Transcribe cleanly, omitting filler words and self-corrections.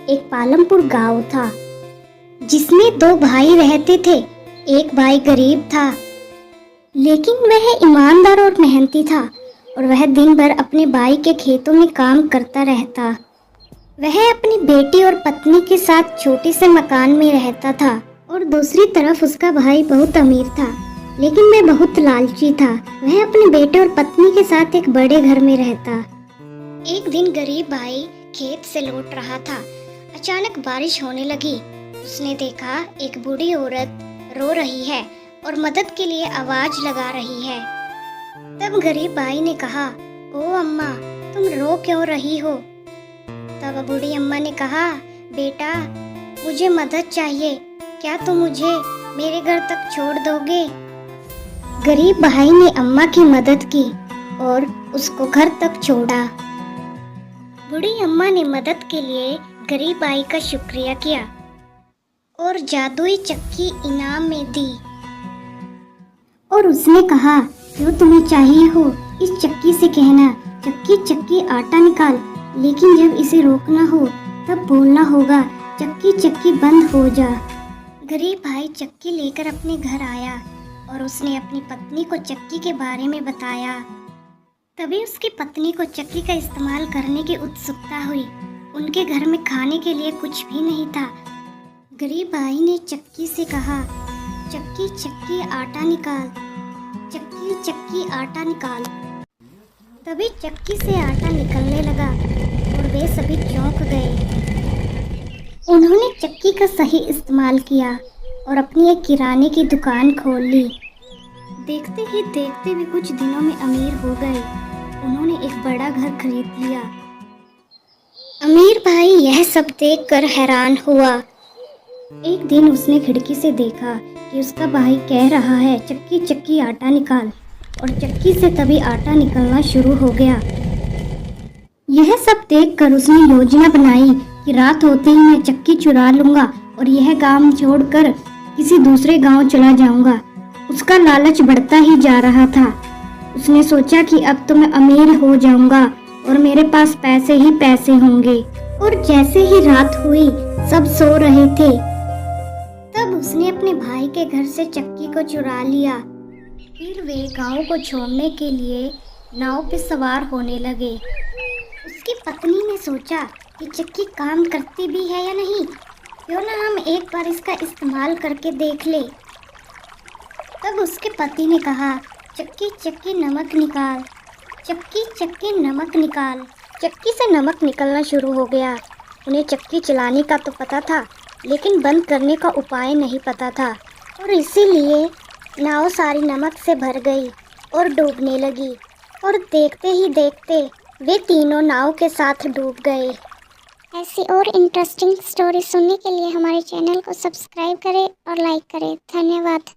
एक पालमपुर गांव था जिसमें दो भाई रहते थे। एक भाई गरीब था लेकिन वह ईमानदार और मेहनती था और वह दिन भर अपने भाई के खेतों में काम करता रहता। वह अपनी बेटी और पत्नी के साथ छोटे से मकान में रहता था और दूसरी तरफ उसका भाई बहुत अमीर था लेकिन वह बहुत लालची था। वह अपने बेटे और पत्नी के साथ एक बड़े घर में रहता। एक दिन गरीब भाई खेत से लौट रहा था। अचानक बारिश होने लगी। उसने देखा एक बूढ़ी औरत रो रही है और मदद के लिए आवाज लगा रही है। तब गरीब भाई ने कहा, ओ अम्मा, तुम रो क्यों रही हो? तब बूढ़ी अम्मा ने कहा, बेटा, मुझे मदद चाहिए, क्या तुम मुझे मेरे घर तक छोड़ दोगे? गरीब भाई ने अम्मा की मदद की और उसको घर तक छोड़ा। बूढ़ी अम्मा ने मदद के लिए गरीब भाई का शुक्रिया किया और जादुई चक्की इनाम में दी और उसने कहा, जो तुम्हें चाहिए हो इस चक्की से कहना, चक्की चक्की आटा निकाल, लेकिन जब इसे रोकना हो तब बोलना होगा, चक्की चक्की बंद हो जा। गरीब भाई चक्की लेकर अपने घर आया और उसने अपनी पत्नी को चक्की के बारे में बताया। तभी उसकी पत्नी को चक्की का इस्तेमाल करने की उत्सुकता हुई। उनके घर में खाने के लिए कुछ भी नहीं था। गरीब भाई ने चक्की से कहा, चक्की चक्की आटा निकाल, चक्की चक्की आटा निकाल। तभी चक्की से आटा निकलने लगा और वे सभी चौंक गए। उन्होंने चक्की का सही इस्तेमाल किया और अपनी एक किराने की दुकान खोल ली। देखते ही देखते भी कुछ दिनों में अमीर हो गए। उन्होंने एक बड़ा घर खरीद लिया। अमीर भाई यह सब देखकर हैरान हुआ। एक दिन उसने खिड़की से देखा कि उसका भाई कह रहा है, चक्की चक्की आटा निकाल, और चक्की से तभी आटा निकलना शुरू हो गया। यह सब देखकर उसने योजना बनाई कि रात होते ही मैं चक्की चुरा लूंगा और यह गांव छोड़कर किसी दूसरे गांव चला जाऊंगा। उसका लालच बढ़ता ही जा रहा था। उसने सोचा कि अब तो मैं अमीर हो जाऊंगा और मेरे पास पैसे ही पैसे होंगे। और जैसे ही रात हुई, सब सो रहे थे, तब उसने अपने भाई के घर से चक्की को चुरा लिया। फिर वे गांव को छोड़ने के लिए नाव पे सवार होने लगे। उसकी पत्नी ने सोचा कि चक्की काम करती भी है या नहीं, क्यों ना हम एक बार इसका इस्तेमाल करके देख ले। तब उसके पति ने कहा, चक्की चक्की नमक निकाल, चक्की चक्की नमक निकाल। चक्की से नमक निकलना शुरू हो गया। उन्हें चक्की चलाने का तो पता था लेकिन बंद करने का उपाय नहीं पता था और इसीलिए नाव सारी नमक से भर गई और डूबने लगी। और देखते ही देखते वे तीनों नाव के साथ डूब गए। ऐसी और इंटरेस्टिंग स्टोरी सुनने के लिए हमारे चैनल को सब्सक्राइब करें और लाइक करें। धन्यवाद।